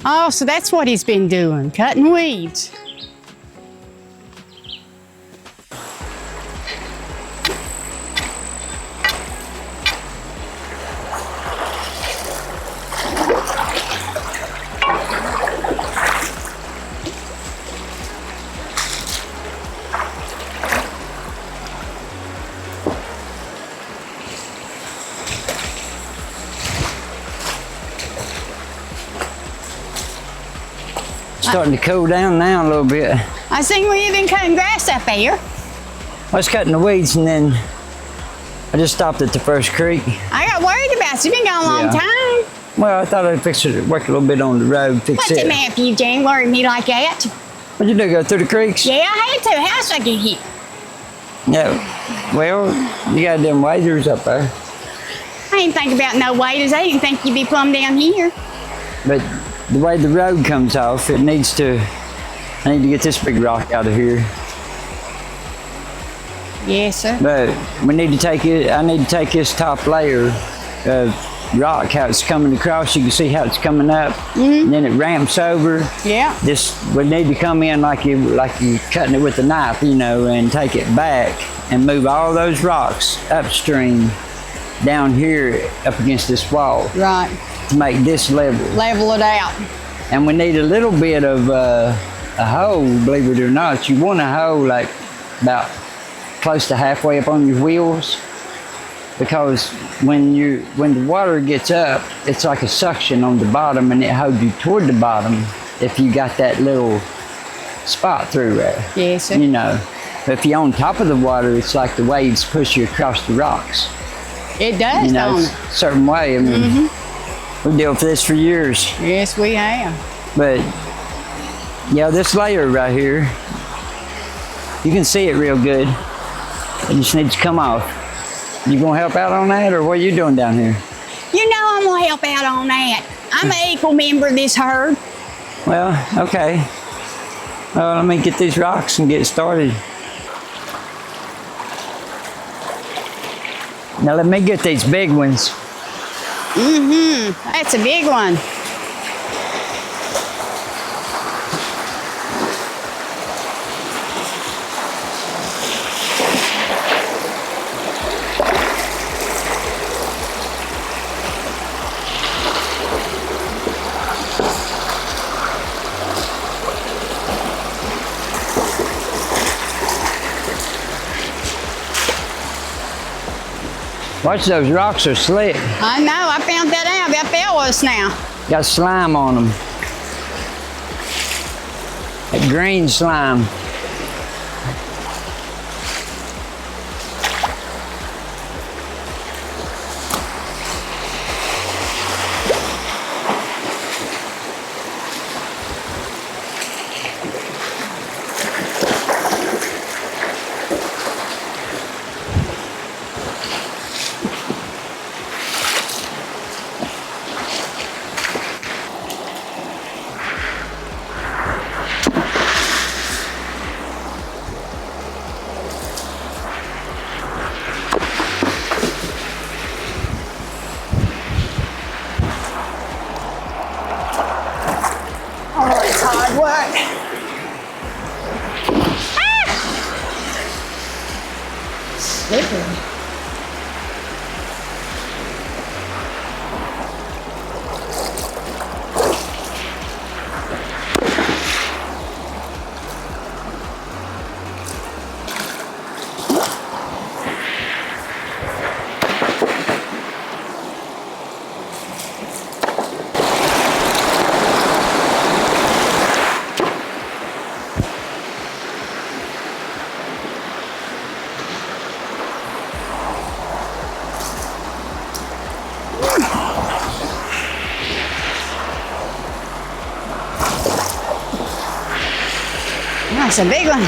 Oh, so that's what he's been doing, cutting weeds. Starting to cool down now a little bit. I seen where you've been cutting grass up there. I was cutting the weeds and then I just stopped at the first creek. I got worried about you. You've been gone a long time. Well, I thought I'd fix it, work a little bit on the road, fix What's it. the matter, you Jane? Worried me like that? What'd you do, go through the creeks? Yeah, I had to. How's I get here? Yeah, well, you got them waders up there. I ain't think about no waders. I didn't think you'd be plumb down here. But the way the road comes off, I need to get this big rock out of here. Yes, sir. But we need to take it, I need to take this top layer of rock, how it's coming across. You can see how it's coming up, and then it ramps over. Yeah. This would need to come in like you cutting it with a knife, you know, and take it back and move all those rocks upstream down here up against this wall. Right. To make this level. Level it out. And we need a little bit of a hole, believe it or not. You want a hole like about close to halfway up on your wheels, because when the water gets up, it's like a suction on the bottom and it holds you toward the bottom if you got that little spot through there. Yes, sir. You know, but if you're on top of the water, it's like the waves push you across the rocks. It does, you know, don't it's a certain way. I mean, we dealt with this for years. Yes, we have. But, yeah, this layer right here, you can see it real good. It just needs to come off. You gonna help out on that, or what are you doing down here? You know I'm gonna help out on that. I'm an equal member of this herd. Well, okay. Well, let me get these rocks and get started. Now let me get these big ones. That's a big one. Watch, those rocks are slick. I know, I found that out about Bellows now. Got slime on them. That green slime. Oh, it's hard work. Slippery. That's a big one.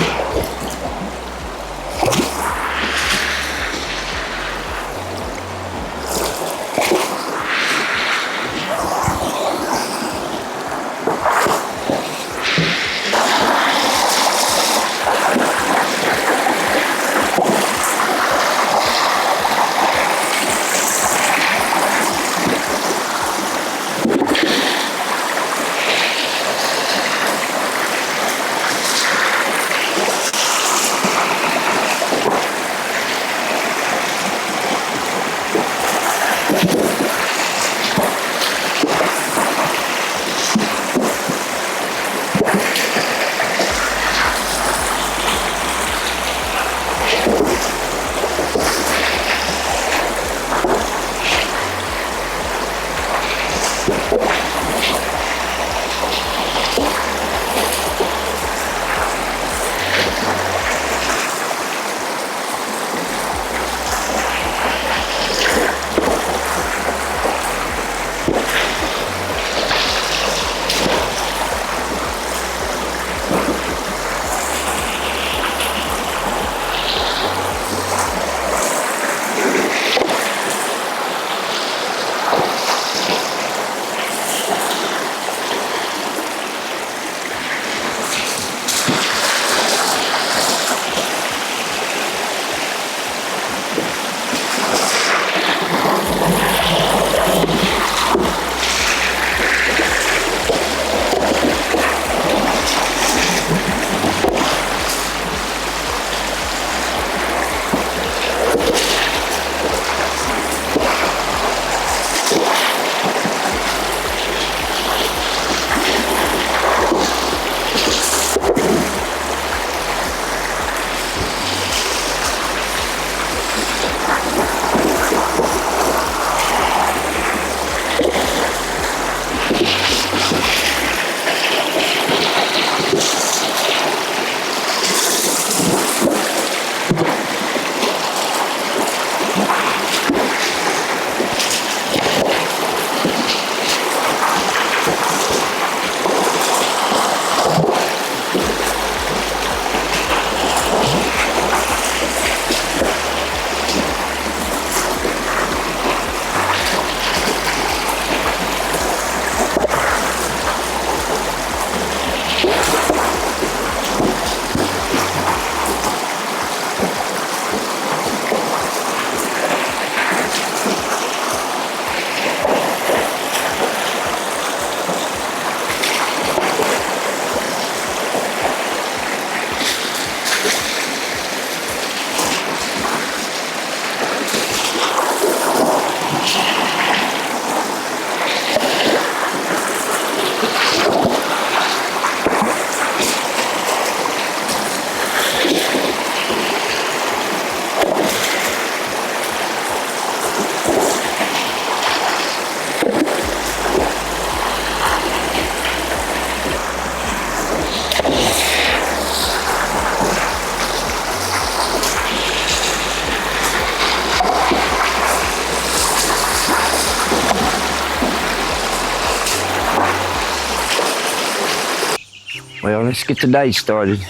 Well, let's get the day started.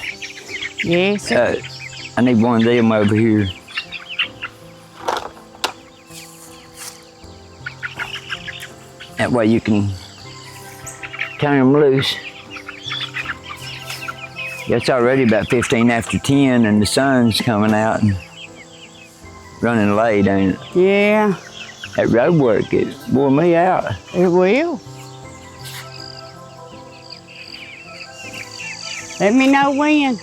Yes, sir. I need one of them over here. That way you can turn them loose. Yeah, it's already about 15 after 10 and the sun's coming out and running late, ain't it? Yeah, That road work, it wore me out. it will. Let me know when.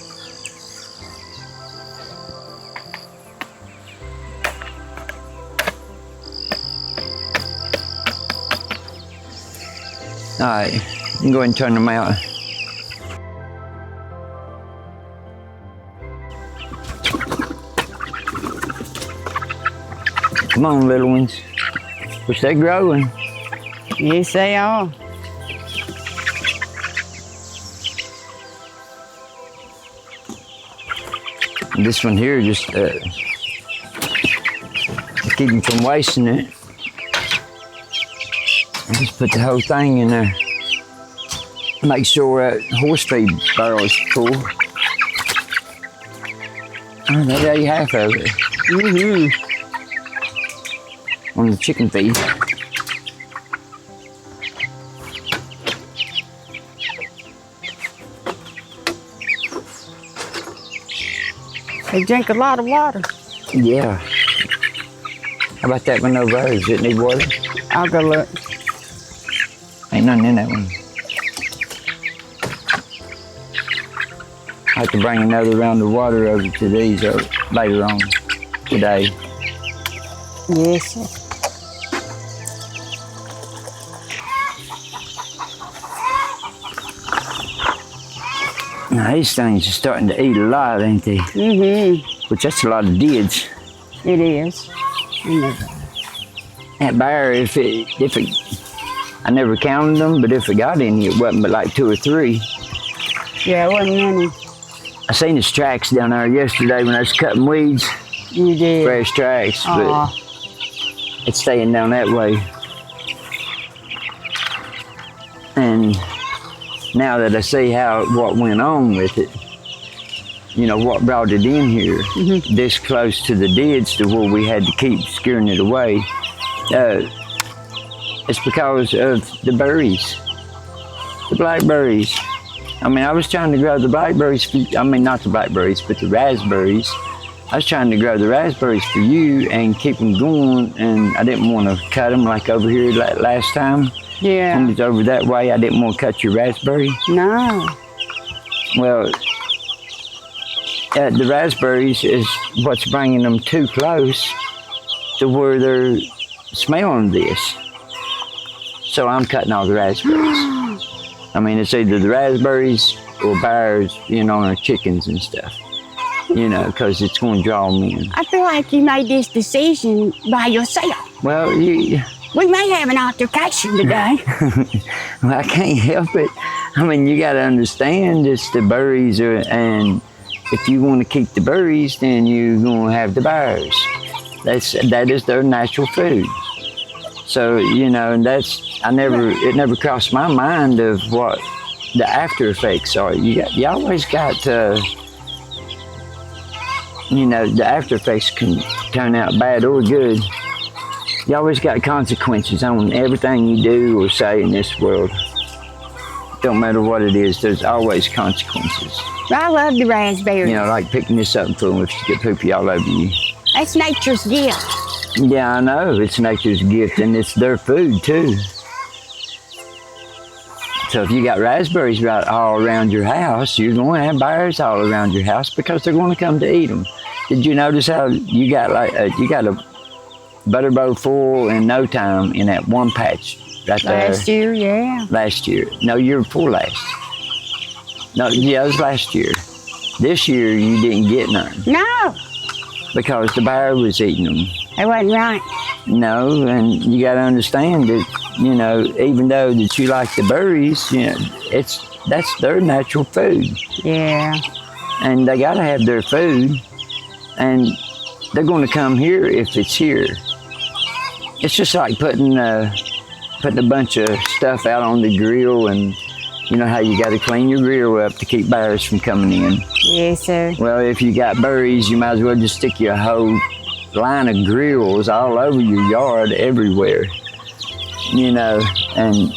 All right, you can go ahead and turn them out. Come on, little ones. Which they're growing. Yes, they are. And this one here just keep them from wasting it. And just put the whole thing in there. Make sure that horse feed barrel is full. Oh, there you half of it. Mm-hmm. On the chicken feed. They drink a lot of water. Yeah. How about that one over there? Does it need water? I'll go look. Ain't nothing in that one. I have to bring another round of water over to these later on today. Yes, sir. Now these things are starting to eat a lot, ain't they? Mm-hmm. Which that's a lot of dids. It is. That bear, if it, I never counted them, but if it got any, it wasn't but like 2 or 3. Yeah, it wasn't many. I seen his tracks down there yesterday when I was cutting weeds. You did. Fresh tracks, but it's staying down that way. And now that I see what went on with it, you know, what brought it in here, this close to the dids to where we had to keep scaring it away, it's because of the berries, the blackberries. I mean, I was trying to grow the blackberries, not the blackberries, but the raspberries. I was trying to grow the raspberries for you and keep them going, and I didn't want to cut them like over here last time. Yeah. When it was over that way, I didn't want to cut your raspberry. No. Well, the raspberries is what's bringing them too close to where they're smelling this. So I'm cutting all the raspberries. I mean, it's either the raspberries or bears, you know, or chickens and stuff, you know, because it's going to draw them in. I feel like you made this decision by yourself. Well, We may have an altercation today. well, I can't help it. I mean, you got to understand it's the berries, and if you want to keep the berries, then you're going to have the bears. That is their natural food. So, you know, and it never crossed my mind of what the after effects are. You always got to, you know, the after effects can turn out bad or good. You always got consequences on everything you do or say in this world. Don't matter what it is, there's always consequences. I love the raspberries. You know, like picking this up and fooling if you get poopy all over you. That's nature's gift. Yeah, I know, it's nature's gift and it's their food too. So if you got raspberries right all around your house, you're going to have bears all around your house because they're going to come to eat them. Did you notice how you got a butter bowl full in no time in that one patch right there? Last year, yeah. Last year. No, year before last. No, yeah, it was last year. This year you didn't get none. No. Because the bear was eating them. That wasn't right. No, and you got to understand that, you know, even though that you like the berries, you know, that's their natural food. Yeah. And they got to have their food, and they're going to come here if it's here. It's just like putting a bunch of stuff out on the grill and You know how you got to clean your grill up to keep bears from coming in? Yes, sir. Well, if you got berries, you might as well just stick your whole line of grills all over your yard everywhere. You know, and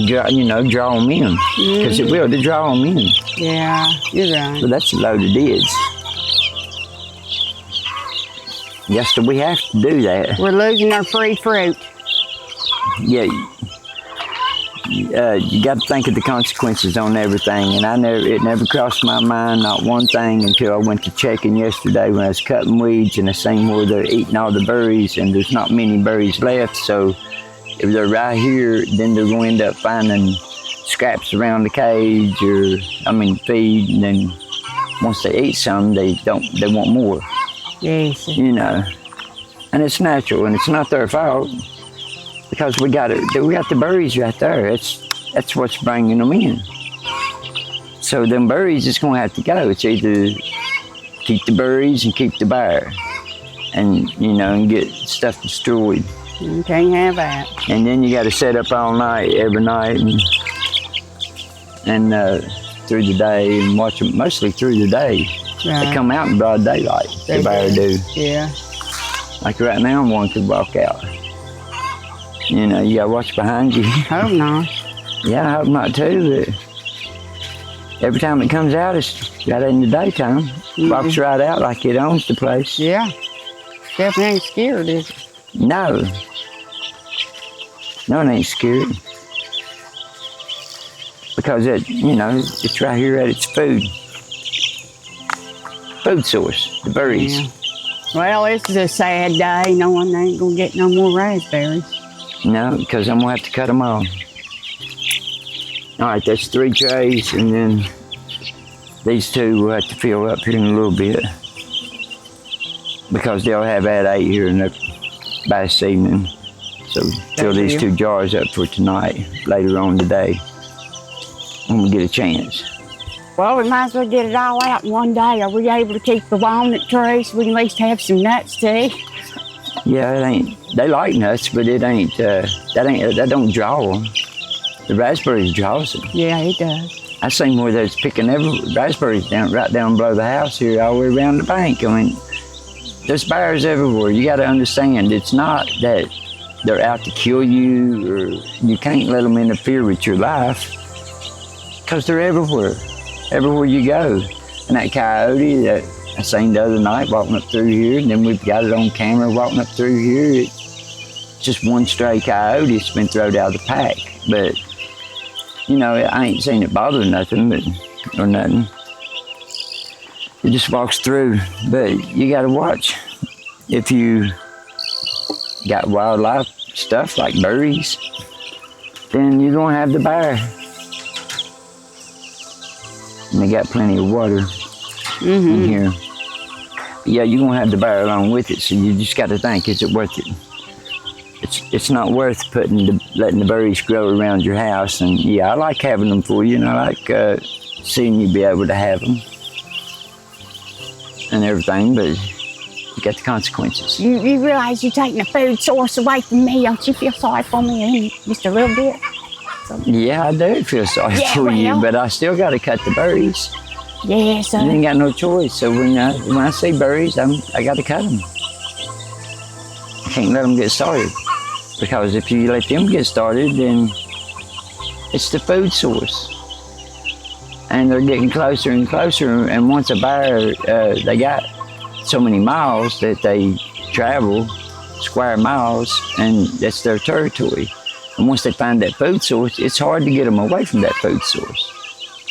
draw them in. Because it will to draw them in. Yeah, you're right. But that's a load of dids. Yes, so we have to do that. We're losing our free fruit. Yeah, you got to think of the consequences on everything. And it never crossed my mind, not one thing, until I went to checking yesterday when I was cutting weeds, and I seen where they're eating all the berries, and there's not many berries left. So if they're right here, then they're going to end up finding scraps around the cage, or feed. And then once they eat some, they want more. Yes, sir. You know, and it's natural, and it's not their fault, because we got the berries right there. That's what's bringing them in. So them berries is gonna have to go. It's either keep the berries and keep the bear, and and get stuff destroyed. You can't have that. And then you got to set up all night, every night, and through the day, and watch them mostly through the day. Right. They come out in broad daylight. The bear do. Yeah. Like right now, one could walk out. You gotta watch behind you. Hope not. Yeah, I hope not too, but every time it comes out, it's right in the daytime. Walks right out like it owns the place. Yeah. Definitely ain't scared, is it? No. No, it ain't scared. Because it's right here at its food source, the berries. Yeah. Well, this is a sad day, knowing they ain't gonna get no more raspberries. No, because I'm gonna have to cut them off. All right, that's 3 trays, and then these 2 we'll have to fill up here in a little bit, because they'll have that 8 here by this evening. So fill these 2 jars up for tonight, later on today, when we get a chance. Well, we might as well get it all out in one day. Are we able to keep the walnut trees so we can at least have some nuts too? Yeah, they like nuts, but that don't draw them. The raspberries draws them. Yeah, it does. I seen where they're picking raspberries right down below the house here, all the way around the bank. There's bears everywhere. You got to understand, it's not that they're out to kill you, or you can't let them interfere with your life, because they're everywhere you go. And that coyote that I seen the other night walking up through here, and then we've got it on camera walking up through here. It's just one stray coyote that's been thrown out of the pack. But, I ain't seen it bother nothing, or nothing. It just walks through. But you got to watch. If you got wildlife stuff like berries, then you're going to have the bear. And they got plenty of water in here. Yeah, you're gonna have the bear along with it, so you just got to think, is it worth it? It's not worth letting the berries grow around your house. And yeah, I like having them for you, and I like seeing you be able to have them and everything, but you got the consequences. You realize you're taking a food source away from me. Don't you feel sorry for me just a little bit? Yeah, I do feel sorry for you, but I still got to cut the berries. Yeah, so. I ain't got no choice. So when I see berries, I got to cut them. I can't let them get started, because if you let them get started, then it's the food source, and they're getting closer and closer. And once a bear, they got so many miles that they travel, square miles, and that's their territory. And once they find that food source, it's hard to get them away from that food source.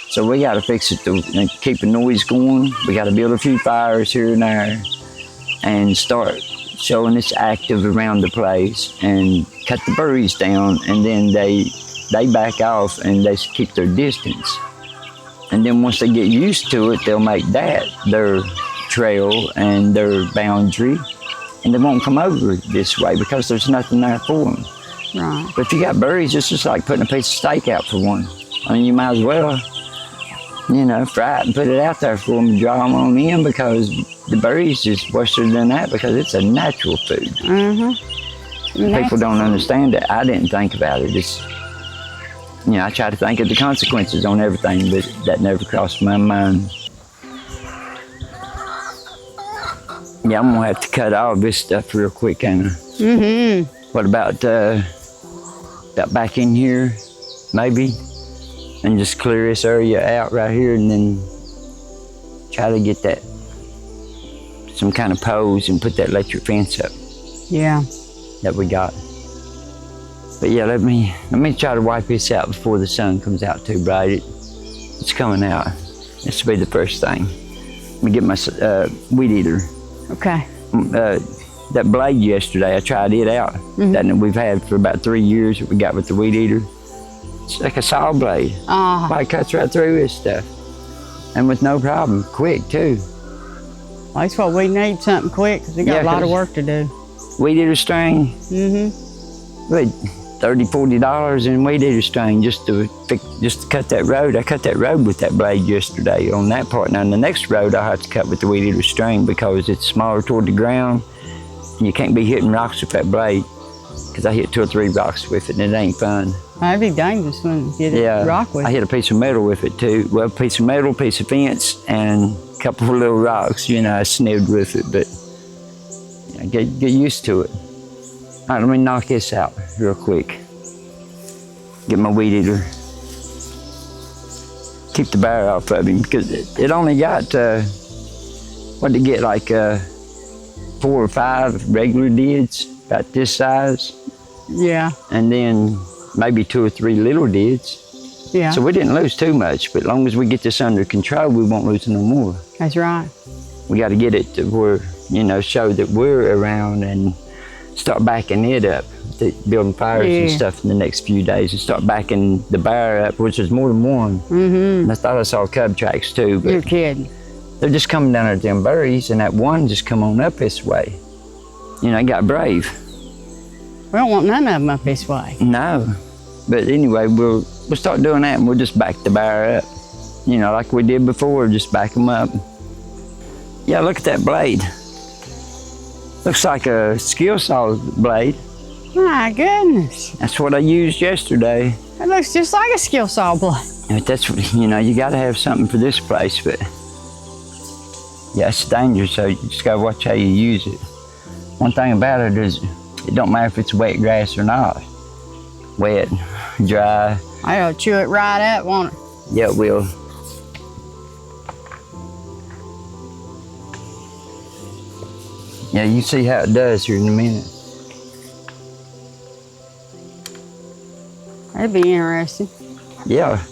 So we got to fix it to keep the noise going. We got to build a few fires here and there, and start showing it's active around the place, and cut the berries down, and then they back off and they keep their distance. And then once they get used to it, they'll make that their trail and their boundary, and they won't come over this way because there's nothing there for them. Right. But if you got berries, it's just like putting a piece of steak out for one. I mean, you might as well, fry it and put it out there for them to draw them on in, because the berries is worse than that, because it's a natural food. People don't understand it. I didn't think about it. It's, you know, I try to think of the consequences on everything, but that never crossed my mind. Yeah, I'm gonna have to cut all this stuff real quick, ain't I? Mm-hmm. What about back in here, maybe? And just clear this area out right here and then try to get that, some kind of poles and put that electric fence up Yeah. that we got. But yeah, let me try to wipe this out before the sun comes out too bright. It's coming out. This will be the first thing. Let me get my weed eater. Okay. That blade yesterday, I tried it out. That we've had for about 3 years that we got with the weed eater. It's like a saw blade. It cuts right through this stuff. And with no problem, quick too. Well, that's what we need, something quick, because we got a lot of work to do. Weed eater string. But $30, $40 in weed eater string just to cut that road. I cut that road with that blade yesterday on that part. Now on the next road I'll have to cut with the weed eater string because it's smaller toward the ground. And you can't be hitting rocks with that blade because I hit 2 or 3 rocks with it and it ain't fun. That'd be dangerous when you get it rock with. I hit a piece of metal with it too. Well, a piece of metal, piece of fence, and a couple of little rocks. You know, I snibbed with it, but get used to it. All right, let me knock this out real quick. Get my weed eater. Keep the bar off of him because it only got, what did it get, like 4 or 5 regular dids about this size. Yeah. And then maybe 2 or 3 little dids. Yeah. So we didn't lose too much, but as long as we get this under control, we won't lose no more. That's right. We got to get it to where, you know, show that we're around and start backing it up, building fires and stuff in the next few days, and start backing the bar up, which is more than one. And I thought I saw cub tracks too, but You're kidding. they're just coming down at them berries, and that one just come on up this way. You know, it got brave. We don't want none of them up this way. No, but anyway, we'll start doing that, and we'll just back the bar up. You know, like we did before, just back them up. Yeah, look at that blade. Looks like a skill saw blade. My goodness. That's what I used yesterday. It looks just like a skill saw blade. But that's what, you know, you got to have something for this place, but yeah, it's dangerous, so you just got to watch how you use it. One thing about it is it don't matter if it's wet grass or not. Wet, dry. I'll chew it right up, won't it? Yeah, it will. Yeah, you see how it does here in a minute. That'd be interesting. Yeah.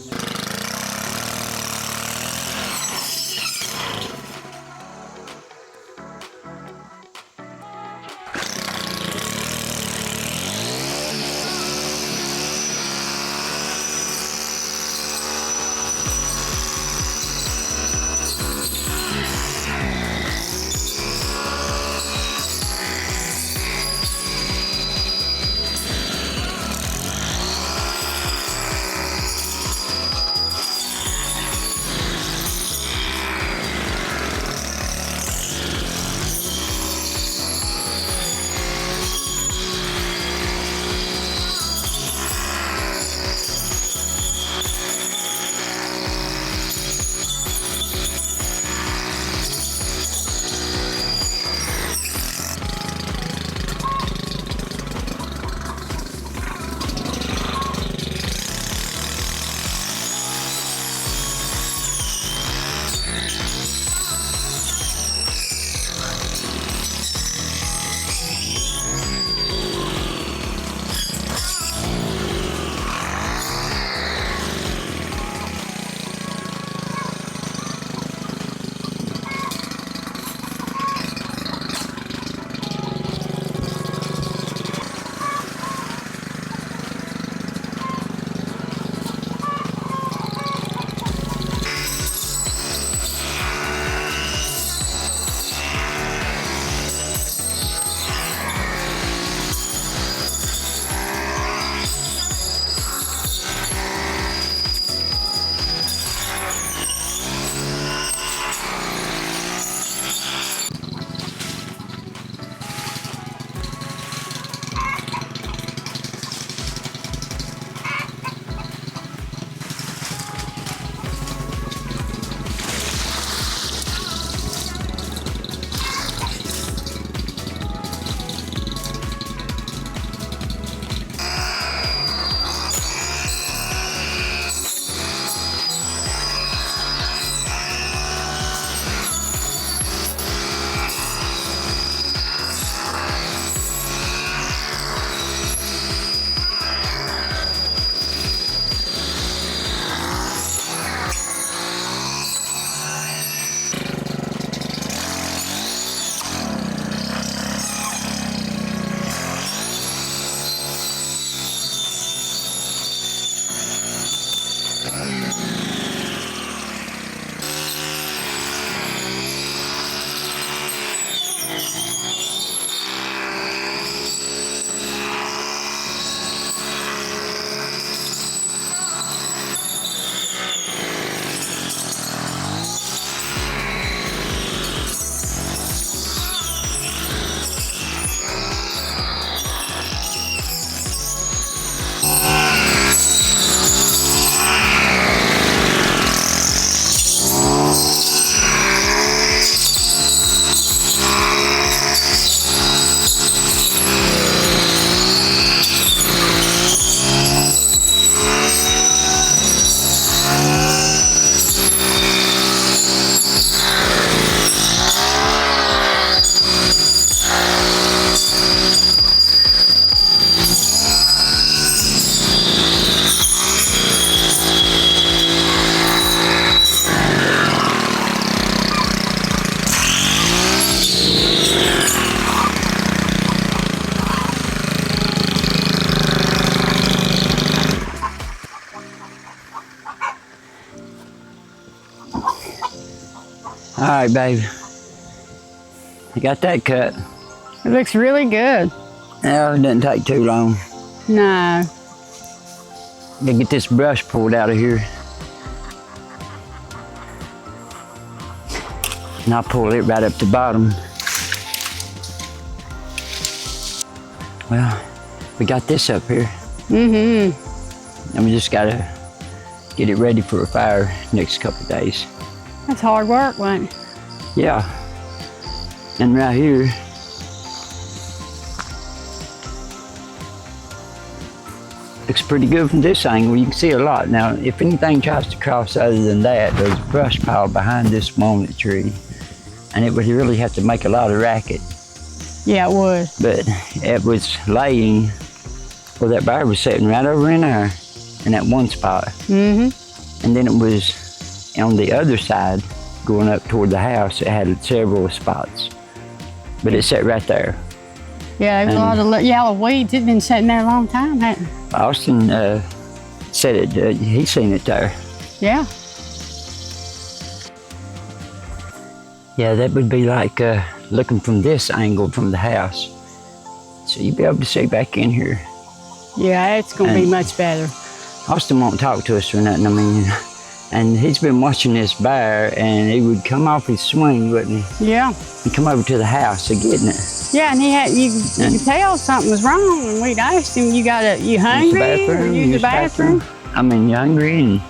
All right, babe. You got that cut. It looks really good. No, it doesn't take too long. No. Gotta get this brush pulled out of here. And I'll pull it right up the bottom. Well, we got this up here. Mm-hmm. And we just gotta get it ready for a fire next couple days. That's hard work, wasn't it? Yeah. And right here, looks pretty good from this angle. You can see a lot. Now, if anything tries to cross other than that, there's a brush pile behind this walnut tree, and it would really have to make a lot of racket. Yeah, it would. But it was laying, well, that bar was sitting right over in there, in that one spot. Mm-hmm. And then it was on the other side, going up toward the house. It had several spots, but it sat right there. Yeah, there was a lot of yellow weeds. It's been sitting there a long time, hasn't it? Austin said it, he seen it there. Yeah. Yeah, that would be like looking from this angle from the house. So you'd be able to see back in here. Yeah, it's going to be much better. Austin won't talk to us or nothing, I mean, and he's been watching this bear, and he would come off his swing, wouldn't he? Yeah. And come over to the house and getting it. Yeah, and he had you could tell something was wrong, and we'd asked him, you hungry? Use the bathroom? I mean, you hungry? And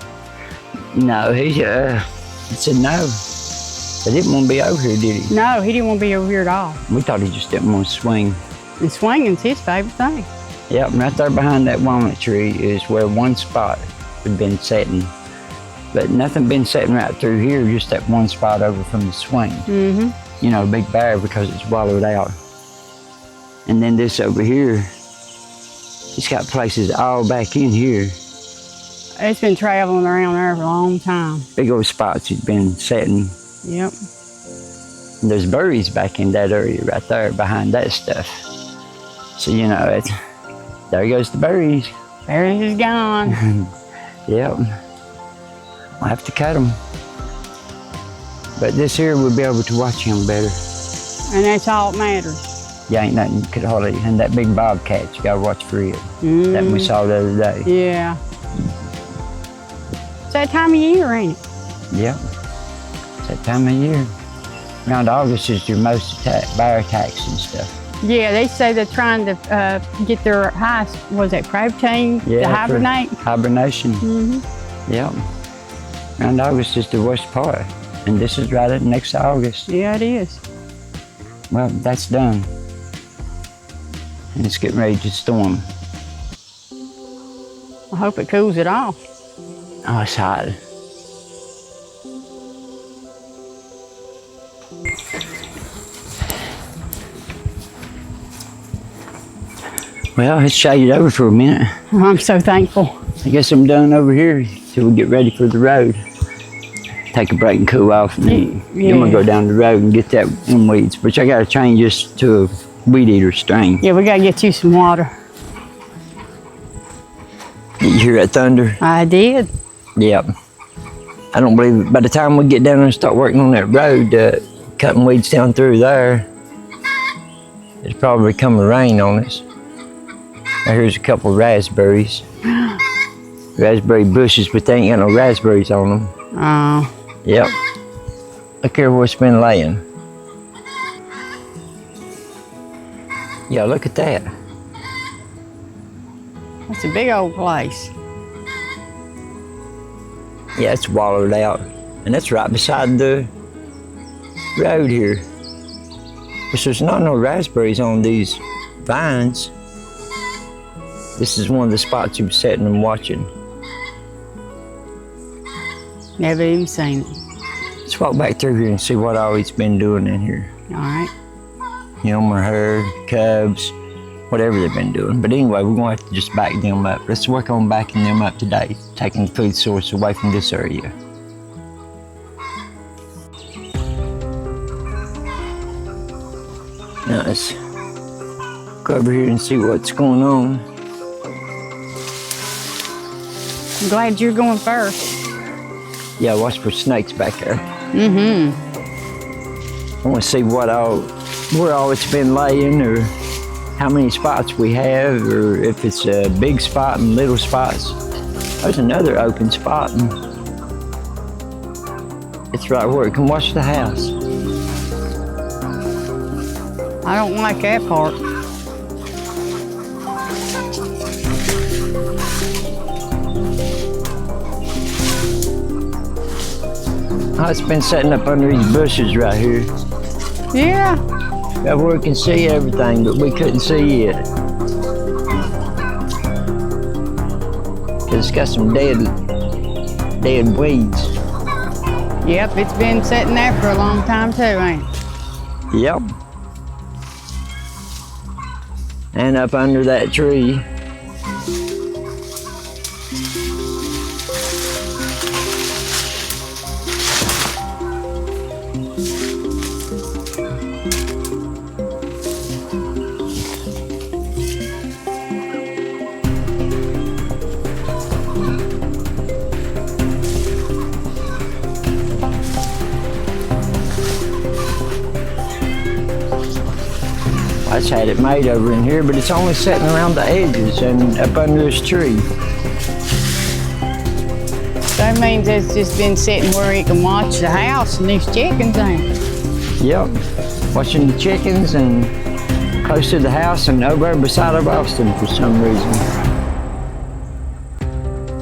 no, he said no. They didn't want to be over here, did he? No, he didn't want to be over here at all. We thought he just didn't want to swing. And swinging's his favorite thing. Yep, and right there behind that walnut tree is where one spot had been setting. But nothing been setting right through here, just that one spot over from the swing. Mm-hmm. You know, a big bear because it's wallowed out. And then this over here, it's got places all back in here. It's been traveling around there for a long time. Big old spots it's been setting. Yep. And there's berries back in that area right there behind that stuff. So, you know, there goes the berries. Berries is gone. Yep. I'll have to cut them. But this here we'll be able to watch him better. And that's all that matters. Yeah, ain't nothing could hardly, and that big bobcat, you gotta watch for it. That we saw the other day. Yeah. It's that time of year, ain't it? Yep. It's that time of year. Around August is your most bear attacks and stuff. Yeah, they say they're trying to get their highest, was that protein to hibernate? Hibernation. Mm-hmm. Yep. Around August is the worst part. And this is right at next August. Yeah, it is. Well, that's done. And it's getting ready to storm. I hope it cools it off. Oh, it's hot. Well, it's shaded over for a minute. I'm so thankful. I guess I'm done over here till we get ready for the road. Take a break and cool off, and then I'm gonna go down the road and get them weeds. But I gotta change this to a weed eater strain. Yeah, we gotta get you some water. Did you hear that thunder? I did. Yep. I don't believe it. By the time we get down there and start working on that road, cutting weeds down through there, it's probably coming rain on us. Now here's a couple of raspberries. Raspberry bushes, but they ain't got no raspberries on them. Oh. Yep. Look here where it's been laying. Yeah, look at that. That's a big old place. Yeah, it's wallowed out. And that's right beside the road here. But there's not no raspberries on these vines. This is one of the spots you were sitting and watching. Never even seen it. Let's walk back through here and see what all he's been doing in here. All right. Him or her, cubs, whatever they've been doing. But anyway, we're going to have to just back them up. Let's work on backing them up today, taking the food source away from this area. Now let's go over here and see what's going on. I'm glad you're going first. Yeah, watch for snakes back there. Mm-hmm. I want to see where all it's been laying, or how many spots we have, or if it's a big spot and little spots. There's another open spot, and it's right where it can watch the house. I don't like that part. Oh, it's been setting up under these bushes right here. Yeah. That where we can see everything, but we couldn't see it. Cause it's got some dead weeds. Yep, it's been sitting there for a long time too, ain't it? Yep. And up under that tree. I just had it made over in here, but it's only sitting around the edges and up under this tree. That means it's just been sitting where it can watch the house and these chickens, ain't it? Yep, watching the chickens and close to the house and over there beside of Austin for some reason.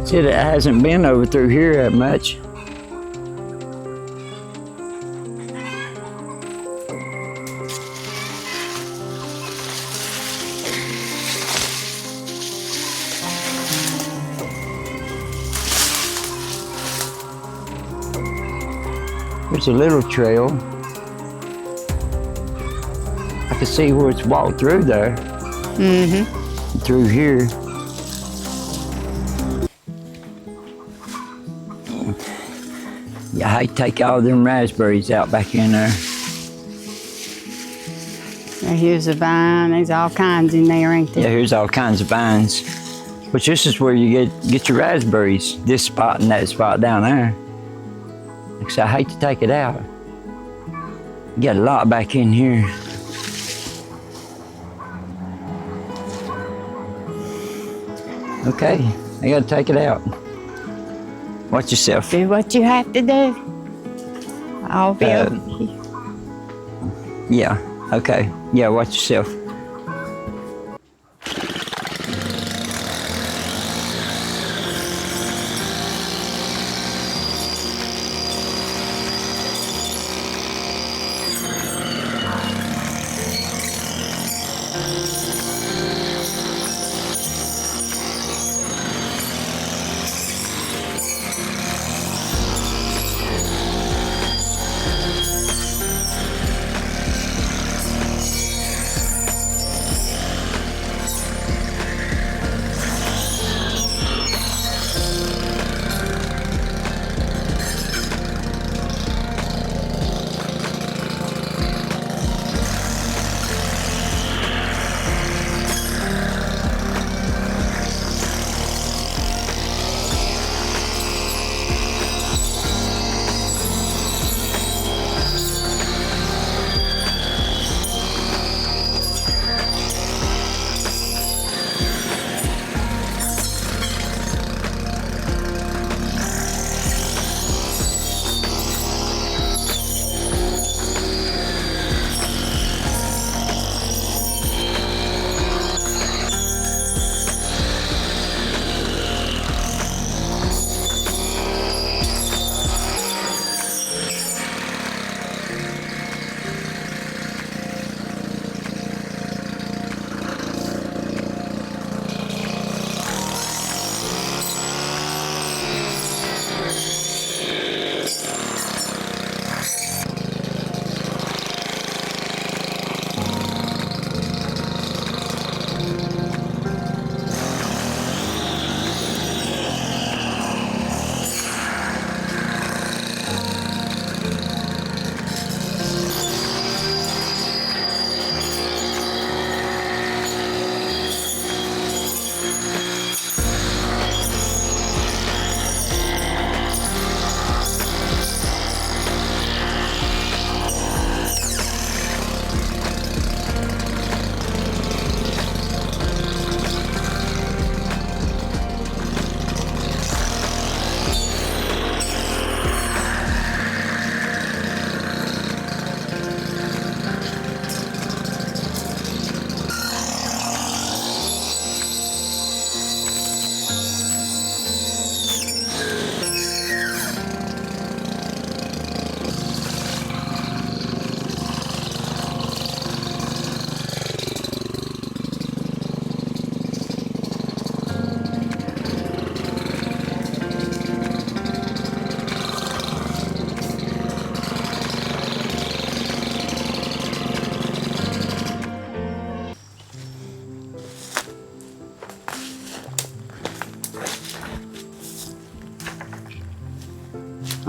See, it hasn't been over through here that much. There's a little trail. I can see where it's walked through there. Mm-hmm. Through here. Yeah, I take all them raspberries out back in there. Now here's a vine. There's all kinds in there, ain't there? Yeah, here's all kinds of vines. But this is where you get your raspberries. This spot and that spot down there. So I hate to take it out. You got a lot back in here. Okay, I gotta take it out. Watch yourself. Do what you have to do. I'll be okay. Yeah, okay. Yeah, watch yourself.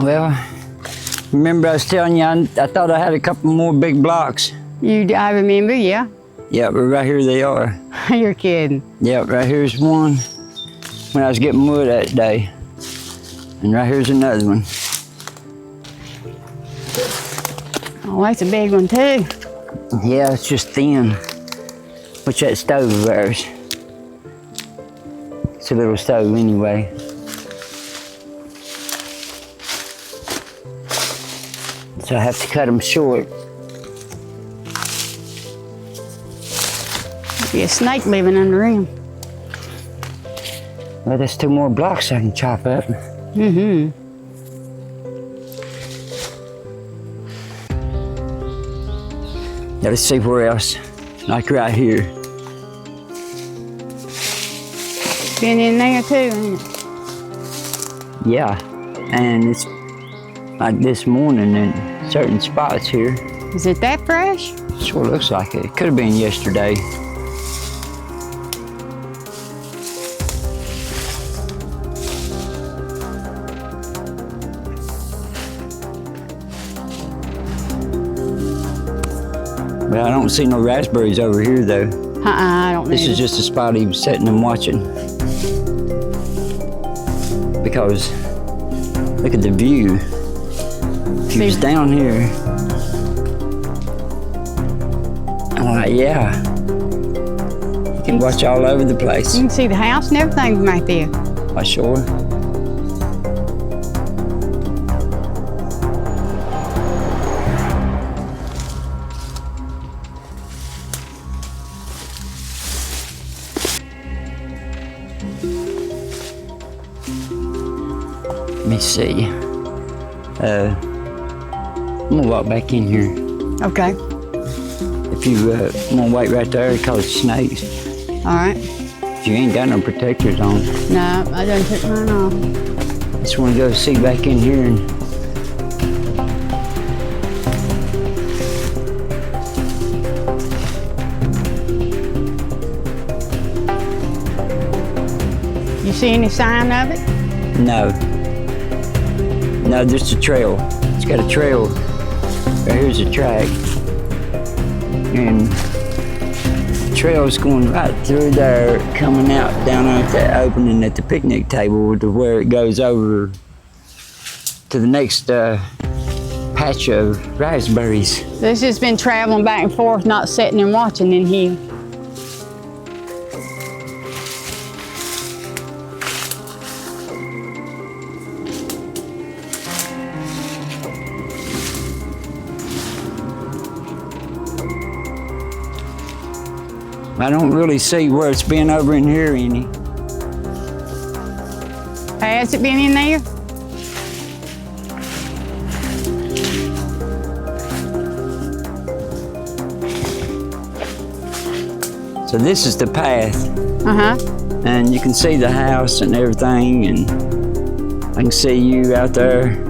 Well, remember I was telling you I thought I had a couple more big blocks. I remember, yeah. Yeah, but right here they are. You're kidding. Yeah, right here's one when I was getting wood that day. And right here's another one. Oh, that's a big one too. Yeah, it's just thin. What's that stove of ours? It's a little stove anyway. So I have to cut them short. Be a snake living under him. Well, there's 2 more blocks I can chop up. Mm-hmm. Now let's see where else. Like right here. Been in there too, ain't it? Yeah, and it's like this morning in certain spots here. Is it that fresh? Sure looks like it. It could have been yesterday. But I don't see no raspberries over here though. I don't know. This is just a spot he was sitting and watching. Because look at the view. If he was down here. Oh yeah. You can watch all over the place. You can see the house and everything from right there. Why sure. Let me see. I'm gonna walk back in here. Okay. If you wanna wait right there, cause it's snakes. All right. You ain't got no protectors on. No, I done took mine off. Just wanna go see back in here and You see any sign of it? no. No, just a trail. It's got a trail. Right here's a track. And the trail's going right through there, coming out down at that opening at the picnic table to where it goes over to the next patch of raspberries. This has been traveling back and forth, not sitting and watching in here. I don't really see where it's been over in here any. Has it been in there? So this is the path. Uh-huh. And you can see the house and everything, and I can see you out there.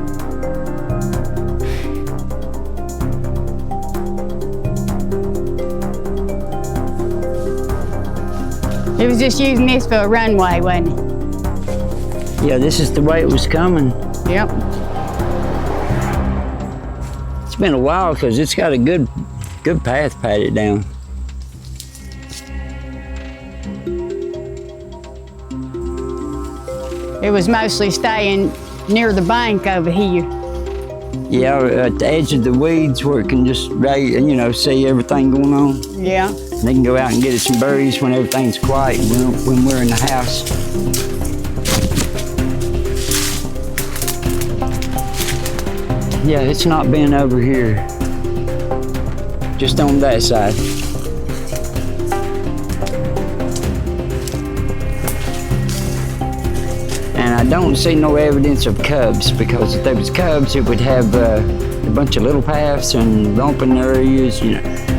It was just using this for a runway, wasn't it? Yeah, this is the way it was coming. Yep. It's been a while because it's got a good path patted down. It was mostly staying near the bank over here. Yeah, at the edge of the weeds where it can just, see everything going on. Yeah. And they can go out and get us some berries when everything's quiet, when we're in the house. Yeah, it's not been over here. Just on that side. And I don't see no evidence of cubs, because if there was cubs, it would have a bunch of little paths and romping areas,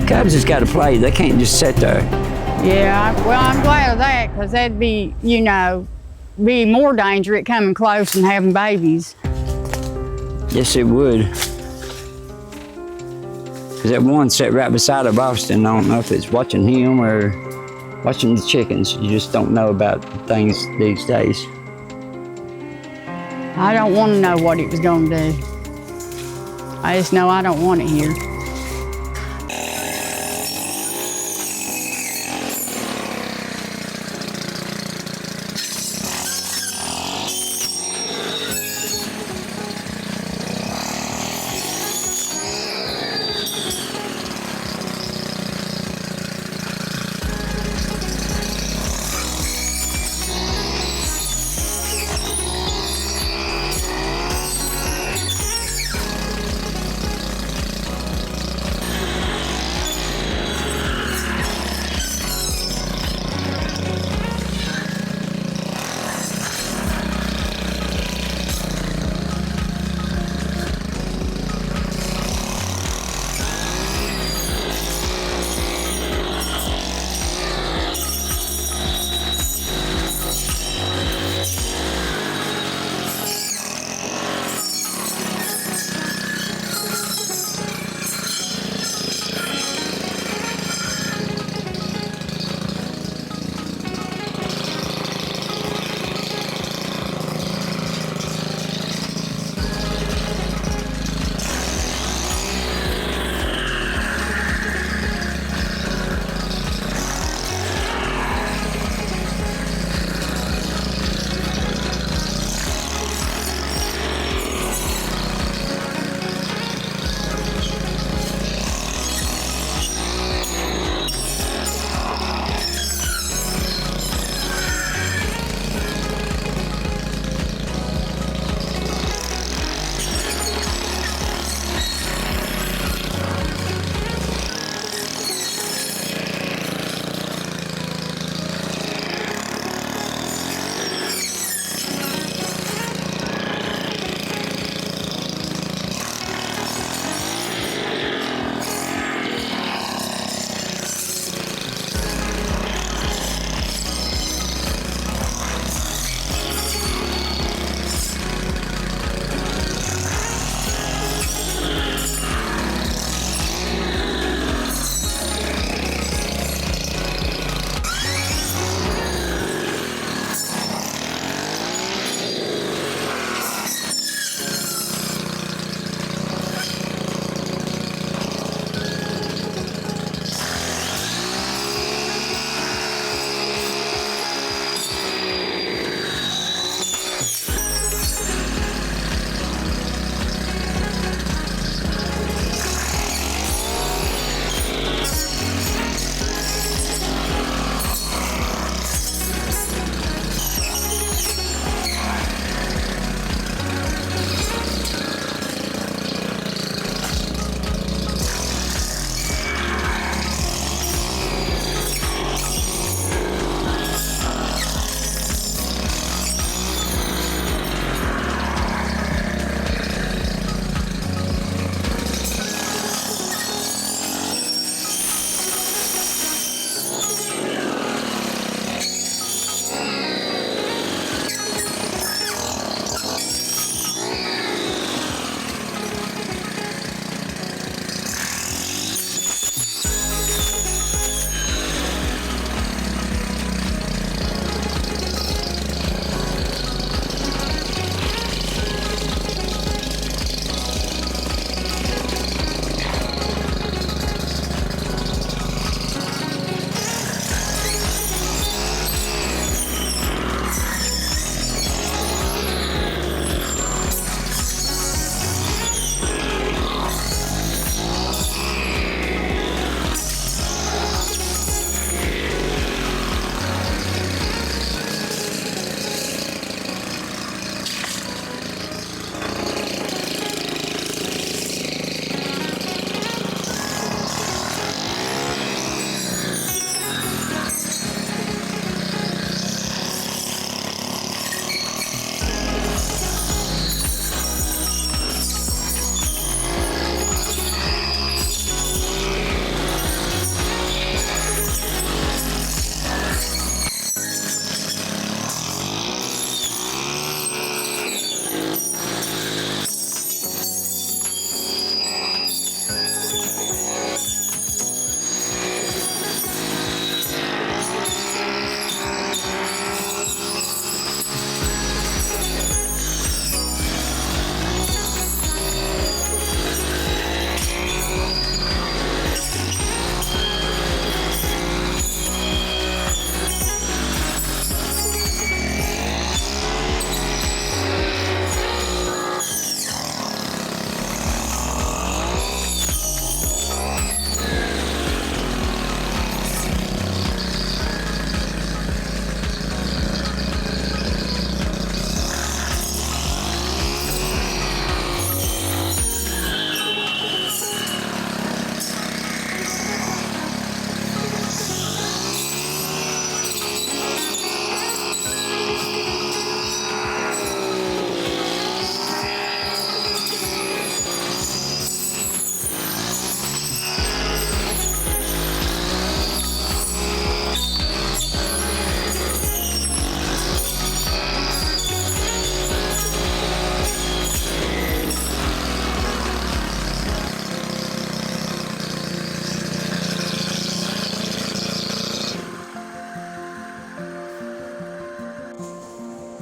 Cubs has got to play. They can't just sit there. Yeah, well, I'm glad of that, because that'd be, be more dangerous coming close and having babies. Yes, it would. Because that one sat right beside of Boston. I don't know if it's watching him or watching the chickens. You just don't know about things these days. I don't want to know what it was going to do. I just know I don't want it here.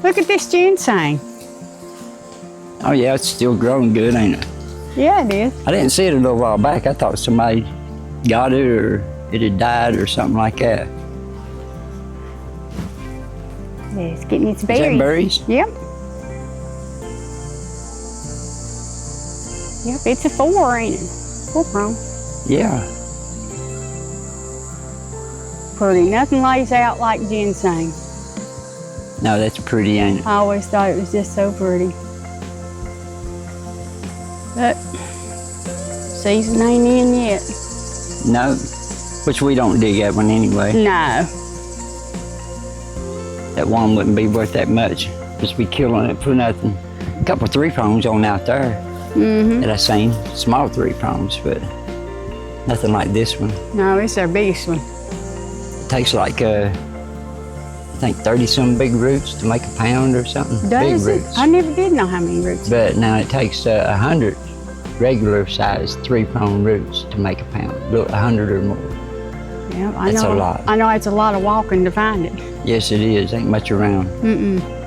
Look at this ginseng. Oh yeah, it's still growing good, ain't it? Yeah, it is. I didn't see it a little while back. I thought somebody got it or it had died or something like that. Yeah, it's getting its Is berries. that berries? Yep. Yep, it's a 4, ain't it? 4 prong. Yeah. Pretty. Nothing lays out like ginseng. No, that's pretty, ain't it? I always thought it was just so pretty. But season ain't in yet. No. Which we don't dig that one anyway. No. That one wouldn't be worth that much. Just be killing it for nothing. A couple 3-prongs on out there that I seen. Small 3-prongs, but nothing like this one. No, it's our biggest one. It takes like, I think 30-some big roots to make a pound or something. Does big it? roots. I never did know how many roots. But now it takes 100 regular size 3-prong roots to make a pound. 100 or more. Yeah, That's a lot. I know it's a lot of walking to find it. Yes, it is. Ain't much around. Mm-mm.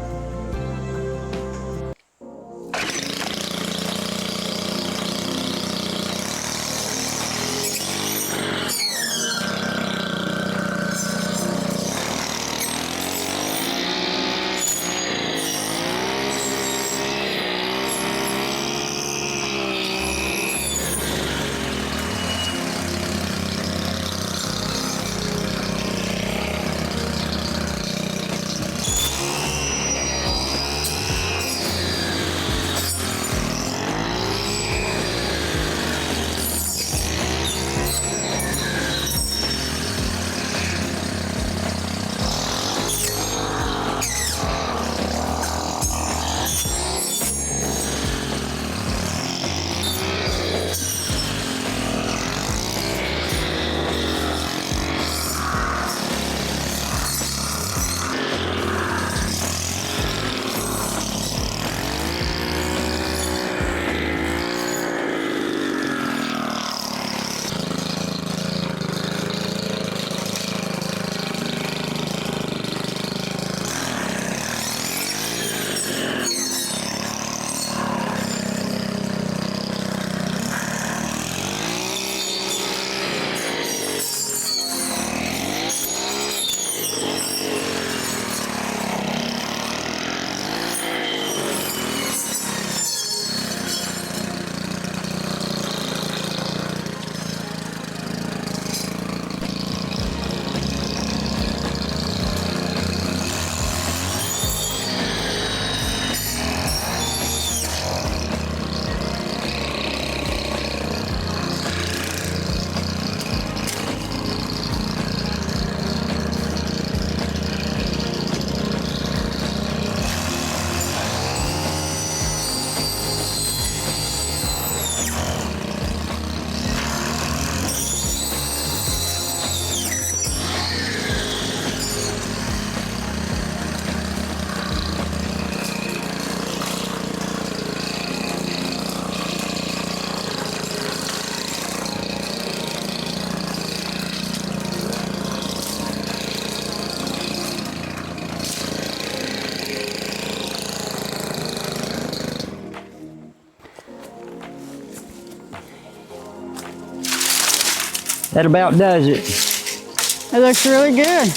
That about does it. It looks really good.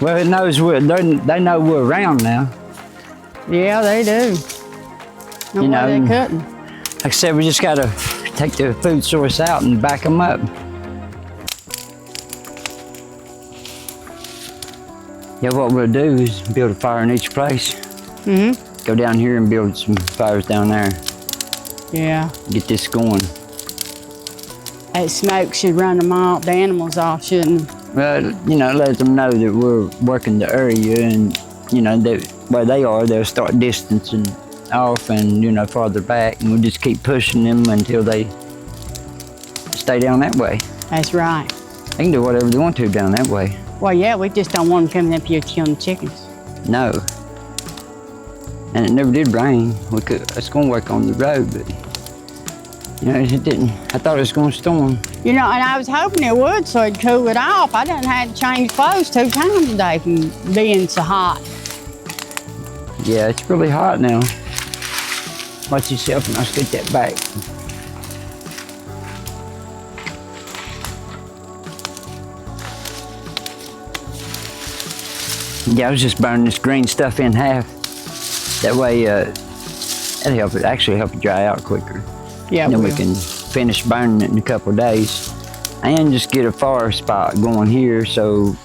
Well, it knows they know we're around now. Yeah, they do. No You way know, they couldn't. Like I said, we just gotta take the food source out and back them up. Yeah, what we'll do is build a fire in each place. Mm-hmm. Go down here and build some fires down there. Yeah. Get this going. That smoke should run them off, the animals off, shouldn't it? Well, you know, let them know that we're working the area and, you know, that where they are, they'll start distancing off and, you know, farther back, and we'll just keep pushing them until they stay down that way. That's right. They can do whatever they want to down that way. Well, yeah, we just don't want them coming up here killing the chickens. No. And it never did rain. It's going to work on the road, but You know, it didn't. I thought it was going to storm. You know, and I was hoping it would so it'd cool it off. I done had to change clothes 2 times a day from being so hot. Yeah, it's really hot now. Watch yourself and I'll scoot that back. Yeah, I was just burning this green stuff in half. That way, that'll help it, actually help it dry out quicker. Yeah, Then we can finish burning it in a couple of days. And just get a fire spot going here so,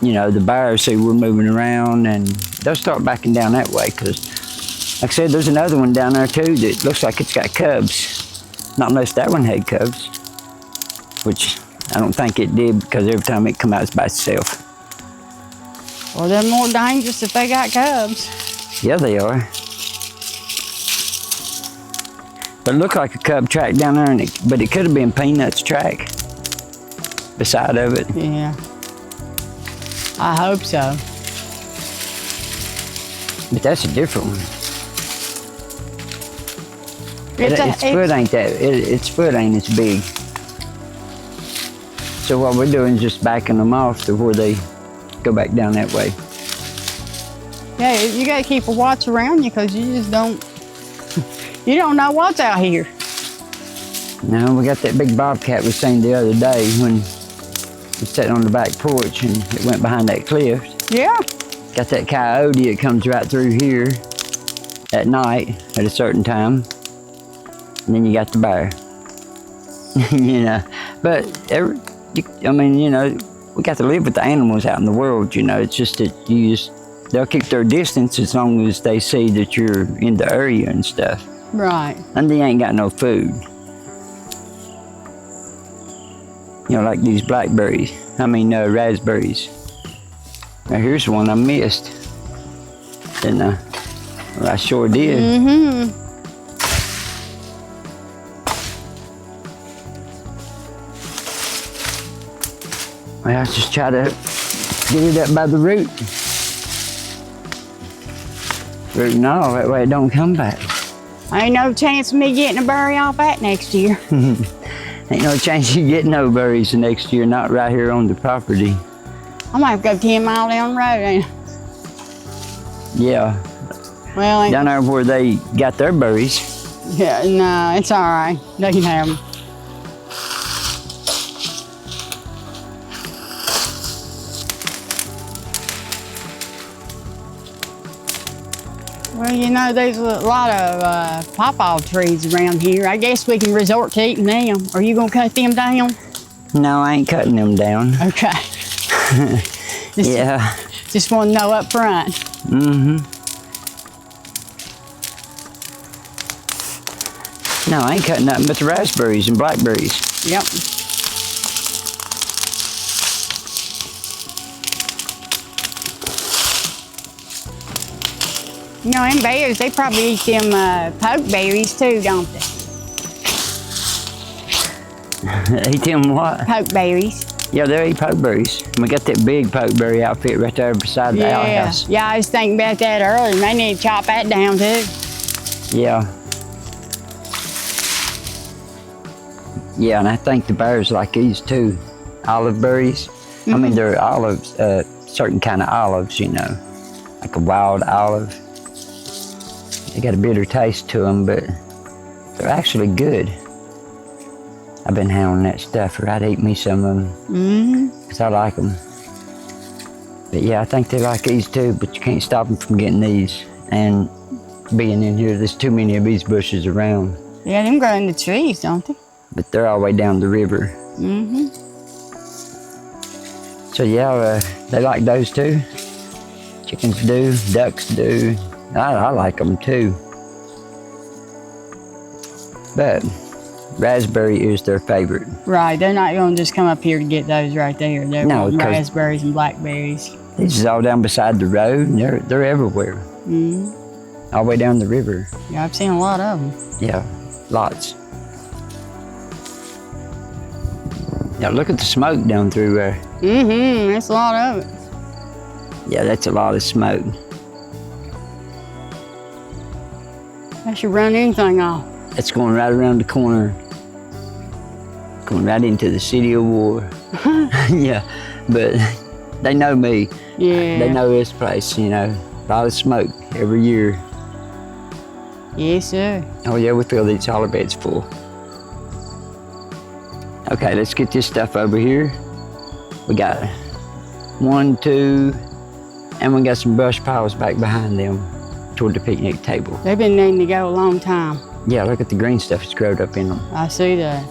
you know, the bears see we're moving around and they'll start backing down that way. Because, like I said, there's another one down there too that looks like it's got cubs. Not unless that one had cubs, which I don't think it did because every time it come out it's by itself. Well, they're more dangerous if they got cubs. Yeah, they are. But it looked like a cub track down there, but it could have been Peanut's track beside of it. Yeah. I hope so. But that's a different one. Its foot ain't that. Its foot ain't as big. So what we're doing is just backing them off to where they go back down that way. Yeah, you gotta keep a watch around you because you just don't. You don't know what's out here. No, we got that big bobcat we seen the other day when we sat on the back porch and it went behind that cliff. Yeah. Got that coyote that comes right through here at night at a certain time. And then you got the bear. You know, but I mean, you know, we got to live with the animals out in the world, you know. It's just that they'll keep their distance as long as they see that you're in the area and stuff. Right. And they ain't got no food. You know, like these blackberries. Raspberries. Now here's one I missed. Didn't I? Well, I sure did. Mm-hmm. Well, I just try to get it up by the root. Root and all, that way it don't come back. Ain't no chance of me getting a berry off that next year. Ain't no chance you get no berries the next year, not right here on the property. I might have to go 10 miles down the road, ain't I? Yeah, Well, down there where they got their berries. yeah, no, it's all right. They can have them. Well, you know, there's a lot of pawpaw trees around here. I guess we can resort to eating them. Are you gonna cut them down? No, I ain't cutting them down. Okay. Yeah. Just want to know up front. Mm-hmm. No, I ain't cutting nothing but the raspberries and blackberries. Yep. You know, them bears, they probably eat them pokeberries too, don't they? Eat them what? Pokeberries. Yeah, they eat pokeberries. We got that big pokeberry outfit right there beside the outhouse. Yeah, I was thinking about that earlier. They need to chop that down too. Yeah. Yeah, and I think the bears like these too. Olive berries. Mm-hmm. I mean, they're olives, certain kind of olives, you know, like a wild olive. They got a bitter taste to them, but they're actually good. I've been hounding that stuff, or I'd eat me some of them, because I like them. But yeah, I think they like these too, but you can't stop them from getting these. And being in here, there's too many of these bushes around. Yeah, them grow in the trees, don't they? But they're all the way down the river. Mm-hmm. So yeah, they like those too. Chickens do, ducks do. I like them too. But raspberry is their favorite. Right, they're not going to just come up here to get those right there. They're No, wanting 'cause raspberries and blackberries. This is all down beside the road, and they're everywhere. Mm-hmm. All the way down the river. Yeah, I've seen a lot of them. Yeah, lots. Now look at the smoke down through there. Mm-hmm, that's a lot of it. Yeah, that's a lot of smoke. That should run anything off. That's going right around the corner, going right into the city of war. Yeah, but they know me. Yeah. They know this place, you know. A lot of smoke every year. Yes, sir. Oh yeah, we fill these holler beds full. Okay, let's get this stuff over here. We got 1, 2, and we got some brush piles back behind them toward the picnic table. They've been needing to go a long time. Yeah, look at the green stuff that's growed up in them. I see that.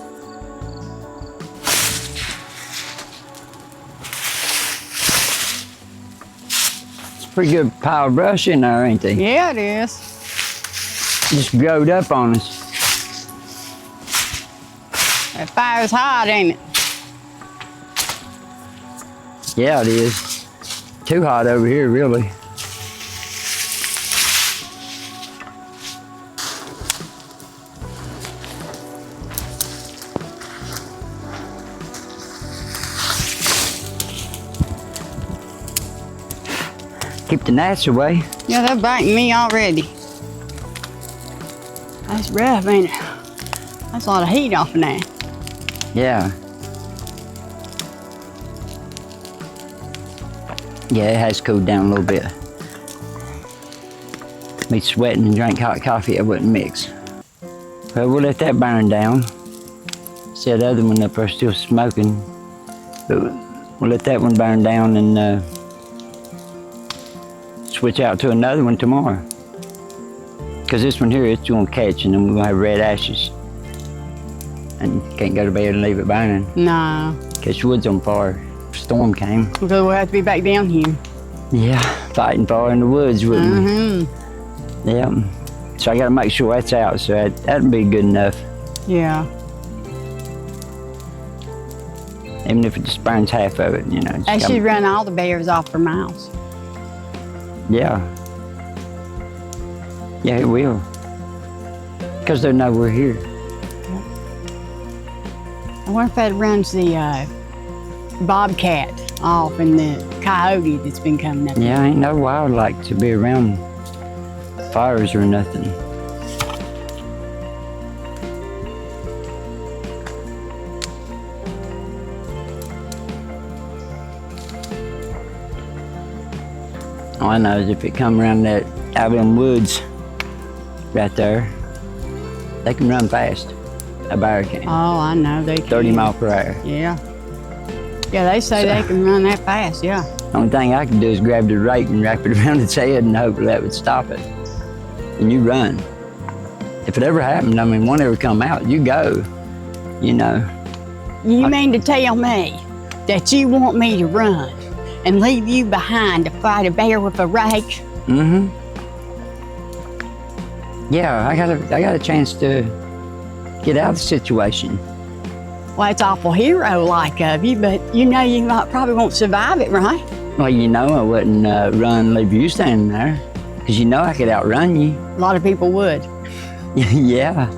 It's a pretty good pile of brush in there, ain't they? Yeah, it is. Just growed up on us. That fire's hot, ain't it? Yeah, it is. Too hot over here, really. Keep the gnats away. Yeah, they're biting me already. That's rough, ain't it? That's a lot of heat off of that. Yeah. Yeah, it has cooled down a little bit. Me sweating and drink hot coffee, I wouldn't mix. Well, we'll let that burn down. See that other one up there still smoking. But we'll let that one burn down and switch out to another one tomorrow. Because this one here, it's going to catch and then we're going to have red ashes. And you can't go to bed and leave it burning. No. Catch wood's on fire. Storm came. Because we'll have to be back down here. Yeah, fighting fire in the woods, wouldn't we? Mm-hmm. Yeah. So I got to make sure that's out, so that'd be good enough. Yeah. Even if it just burns half of it, you know. just That gotta- should run all the bears off for miles. Yeah. Yeah, it will. Because they know we're here. I wonder if that runs the bobcat off and the coyote that's been coming up. Yeah, ain't no wildlife to be around fires or nothing. All I know is if it come around that out in the woods right there, they can run fast. A bear can. Oh, I know they can. 30 miles per hour. Yeah. Yeah, they say they can run that fast, yeah. Only thing I can do is grab the rake and wrap it around its head and hope that would stop it. And you run. If it ever happened, I mean, one ever come out, you go, you know. You mean to tell me that you want me to run and leave you behind to fight a bear with a rake? Mm-hmm. Yeah, I got a chance to get out of the situation. Well, it's awful hero-like of you, but you know you probably won't survive it, right? Well, you know I wouldn't run and leave you standing there, because you know I could outrun you. A lot of people would. Yeah,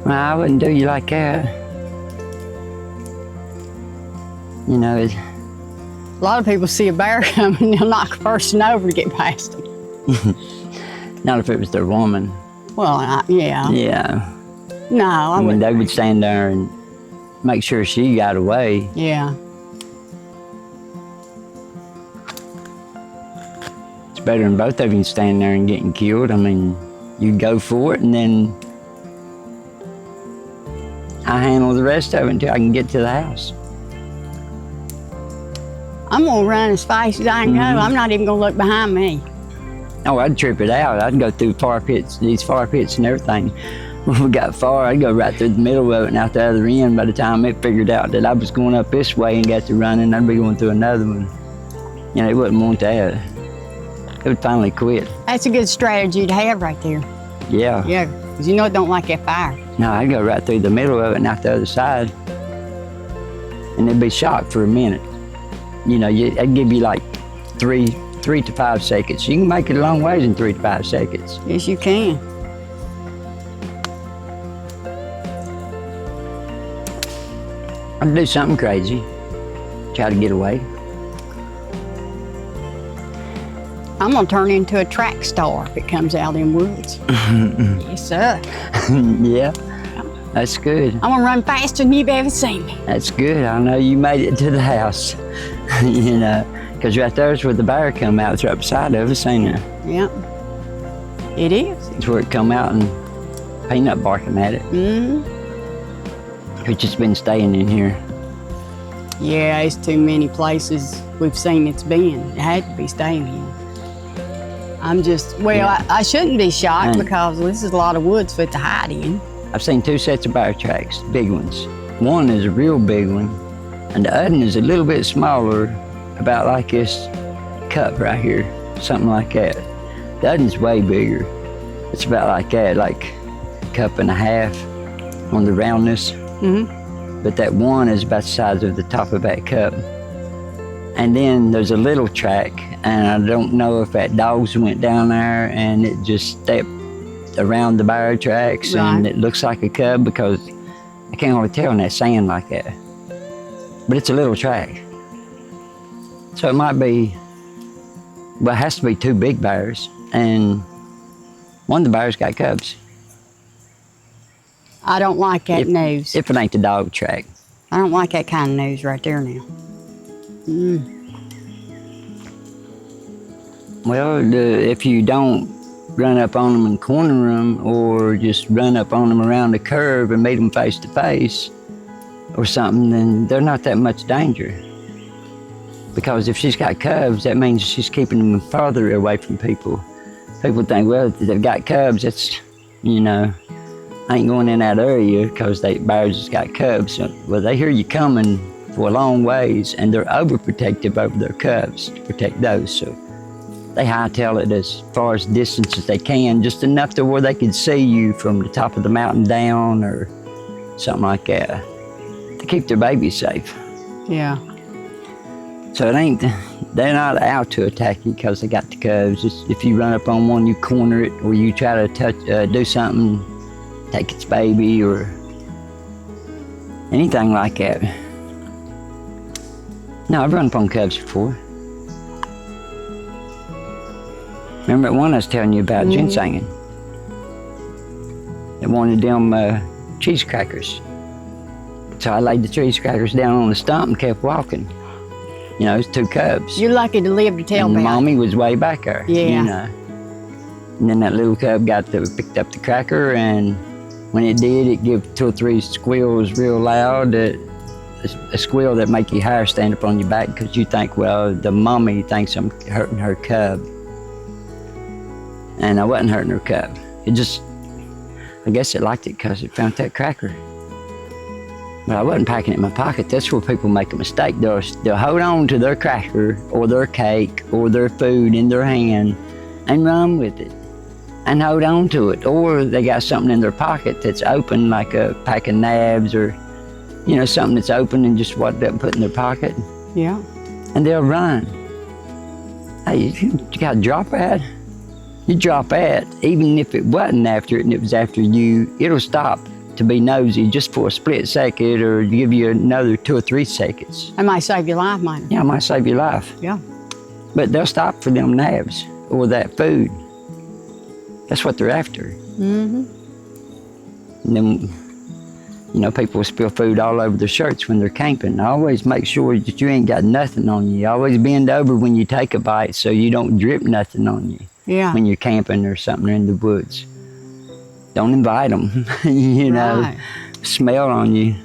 well, I wouldn't do you like that. You know, A lot of people see a bear coming, they'll knock a person over to get past them. not if it was their woman. Well, yeah. Yeah. No, I I mean, wouldn't. they would stand there and make sure she got away. Yeah. It's better than both of you standing there and getting killed. I mean, you go for it and then I handle the rest of it until I can get to the house. I'm gonna run as fast as I can go. I'm not even gonna look behind me. Oh, I'd trip it out. I'd go through fire pits, these fire pits and everything. When we got far, I'd go right through the middle of it and out the other end. By the time it figured out that I was going up this way and got to running, I'd be going through another one. You know, it wouldn't want that. It would finally quit. That's a good strategy to have right there. Yeah. Yeah, because you know it don't like that fire. No, I'd go right through the middle of it and out the other side. And it'd be shot for a minute. You know, I'd give you like 3 to 5 seconds. You can make it a long ways in 3 to 5 seconds. Yes, you can. I'd do something crazy. Try to get away. I'm gonna turn into a track star if it comes out in woods. Yes, sir. Yeah, that's good. I'm gonna run faster than you've ever seen me. That's good. I know you made it to the house, you know, because right there's where the bear come out. It's right beside of us, ain't it? Yep. It is. It's where it come out and peanut barking at it. It's just been staying in here. Yeah, it's too many places we've seen it's been. It had to be staying here. I'm just, well, Yeah. I shouldn't be shocked And- because this is a lot of woods for it to hide in. I've seen 2 sets of bear tracks, big ones. One is a real big one, and the other one is a little bit smaller, about like this cup right here, something like that. The other one's way bigger. It's about like that, like a cup and a half on the roundness. But that one is about the size of the top of that cup. And then there's a little track, and I don't know if that dogs went down there and it just stepped around the bear tracks, and Right. it looks like a cub because I can't hardly tell in that sand like that. But it's a little track. So it might be, well, it has to be 2 big bears, and one of the bears got cubs. I don't like that news. If it ain't the dog track. I don't like that kind of news right there now. Well, if you don't run up on them and corner them, or just run up on them around the curve and meet them face to face or something, then they're not that much danger. Because if she's got cubs, that means she's keeping them farther away from people. People think, well, if they've got cubs, that's, you know, I ain't going in that area because bears has got cubs. So, well, they hear you coming for a long ways, and they're overprotective over their cubs to protect those. So they hightail it as far as distance as they can, just enough to where they can see you from the top of the mountain down or something like that, to keep their babies safe. Yeah. So they're not out to attack you because they got the cubs. Just if you run up on one, you corner it, or you try to do something, take its baby or anything like that. No, I've run up on cubs before. Remember that one I was telling you about, ginsenging? They wanted them cheese crackers. So I laid the cheese crackers down on the stump and kept walking. You know, it's 2 cubs. You're lucky to live to tell And about it. mommy was way back there, Yeah. you know. And then that little cub picked up the cracker, and when it did, it gave 2 or 3 squeals real loud. A squeal that make your hair stand up on your back because you think, well, the mommy thinks I'm hurting her cub. And I wasn't hurting her cub. It just, I guess it liked it because it found that cracker. But I wasn't packing it in my pocket. That's where people make a mistake. They'll hold on to their cracker or their cake or their food in their hand and run with it and hold on to it. Or they got something in their pocket that's open, like a pack of nabs or, you know, something that's open and just what they put in their pocket. Yeah. And they'll run. Hey, you got to drop that. You drop that, even if it wasn't after it and it was after you, it'll stop to be nosy just for a split second or give you another 2 or 3 seconds. It might save your life, might it? Yeah, it might save your life. Yeah. But they'll stop for them nabs or that food. That's what they're after. And then, you know, people will spill food all over their shirts when they're camping. Always make sure that you ain't got nothing on you. Always bend over when you take a bite so you don't drip nothing on you. Yeah. When you're camping or something in the woods. Don't invite them, you know, Right. smell on you.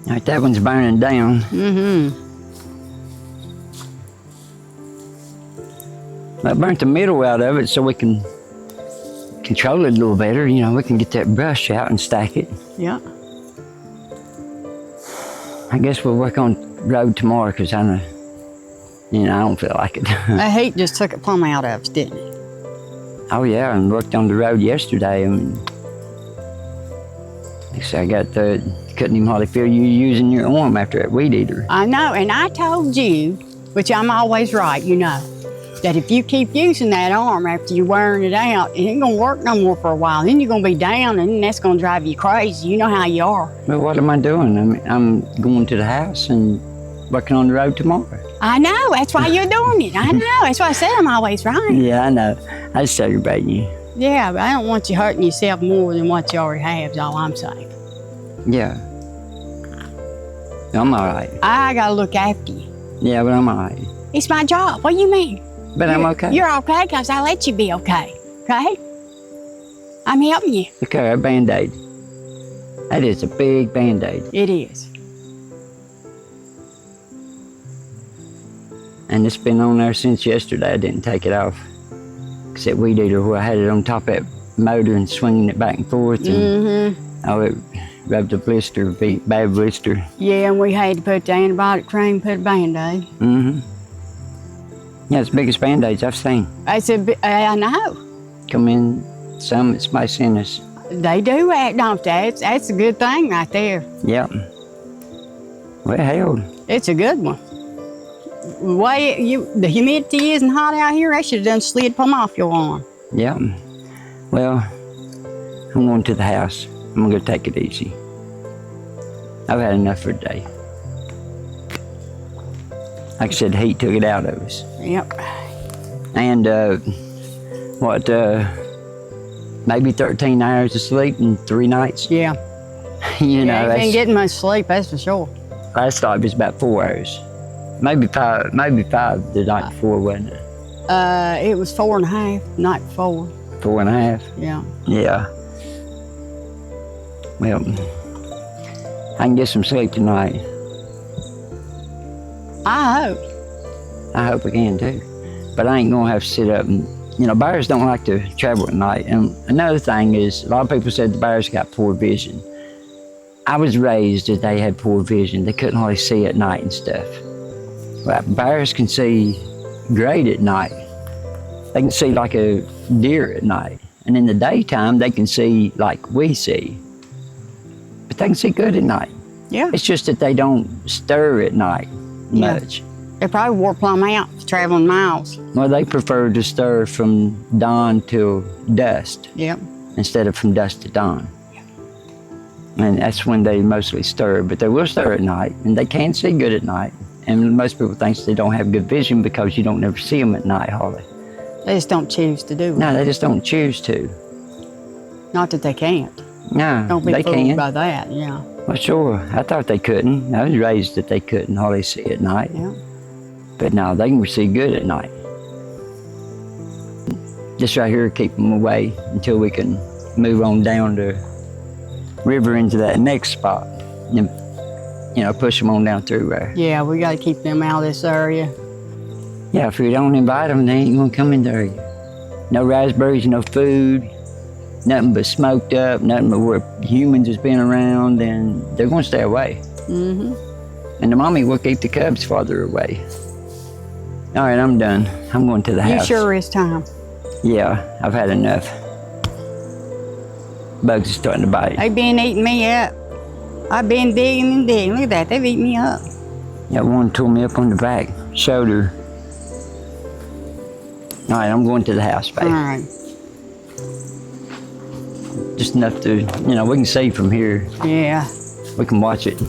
All right, that one's burning down. I burnt the middle out of it so we can control it a little better. You know, we can get that brush out and stack it. Yeah. I guess we'll work on road tomorrow because I know, you know, I don't feel like it. The heat just took it plumb out of us, didn't it? Oh yeah, and worked on the road yesterday. I mean, so I couldn't even hardly feel you using your arm after that weed eater. I know, and I told you, which I'm always right, you know. that if you keep using that arm after you're wearing it out, it ain't gonna work no more for a while. Then you're gonna be down, and that's gonna drive you crazy. You know how you are. But what am I doing? I'm going to the house and working on the road tomorrow. I know, that's why you're doing it. I know, that's why I said I'm always right. Yeah, I know. I was celebrating you. Yeah, but I don't want you hurting yourself more than what you already have, is all I'm saying. Yeah. I'm all right. I gotta look after you. Yeah, but I'm all right. It's my job. What do you mean? But I'm okay. You're okay because I let you be okay. Okay? I'm helping you. Okay, a Band-Aid. That is a big Band-Aid. It is. And it's been on there since yesterday. I didn't take it off. Because that weed eater where I had it on top of that motor and swinging it back and forth. And oh, it rubbed a blister, bad blister. Yeah, and we had to put the antibiotic cream, put a Band-Aid. Yeah, it's the biggest Band-Aids I've seen. I know. Come in, some it's my sinners. They do that, don't they? That's a good thing right there. Yep. Well, hell. It's a good one. The way the humidity isn't hot out here, I should have done slid plumb off your arm. Yep. Well, I'm going to the house. I'm going to take it easy. I've had enough for today. Like I said, the heat took it out of us. Yep. And maybe 13 hours of sleep in 3 nights. Yeah. You know, You ain't getting much sleep, that's for sure. Last night was about 4 hours. Maybe five the night before, wasn't it? It was 4.5 night before. 4.5? Yeah. Yeah. Well, I can get some sleep tonight. I hope. I hope I can too. But I ain't gonna have to sit up and, you know, bears don't like to travel at night. And another thing is, a lot of people said the bears got poor vision. I was raised that they had poor vision. They couldn't hardly see at night and stuff. Well, bears can see great at night. They can see like a deer at night. And in the daytime, they can see like we see. But they can see good at night. Yeah. It's just that they don't stir at night much. They probably wore plumb out, traveling miles. Well, they prefer to stir from dawn till dusk. Yep. Instead of from dusk to dawn. And that's when they mostly stir, but they will stir at night, and they can see good at night. And most people think they don't have good vision because you don't never see them at night, hardly. They just don't choose to do it. No, they just don't choose to. Not that they can't. No, Don't be they fooled can. by that, yeah. Well, sure. I thought they couldn't. I was raised that they couldn't hardly see at night. Yeah. But now they can see good at night. Just right here, keep them away until we can move on down the river into that next spot. And, you know, push them on down through there. Yeah, we got to keep them out of this area. Yeah, if you don't invite them, they ain't gonna come in there. No raspberries, no food, nothing but smoked up, nothing but where humans has been around, and they're gonna stay away. And the mommy will keep the cubs farther away. All right, I'm done. I'm going to the house. You sure is time. Yeah, I've had enough. Bugs are starting to bite. They've been eating me up. I've been digging and digging. Look at that, they've eaten me up. Yeah, one tore me up on the back, shoulder. All right, I'm going to the house, babe. All right. Just enough to, you know, we can see from here. Yeah. We can watch it.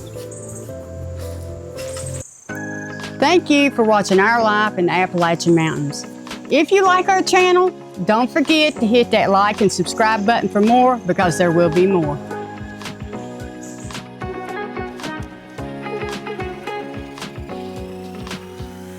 Thank you for watching our life in the Appalachian Mountains. If you like our channel, don't forget to hit that like and subscribe button for more, because there will be more.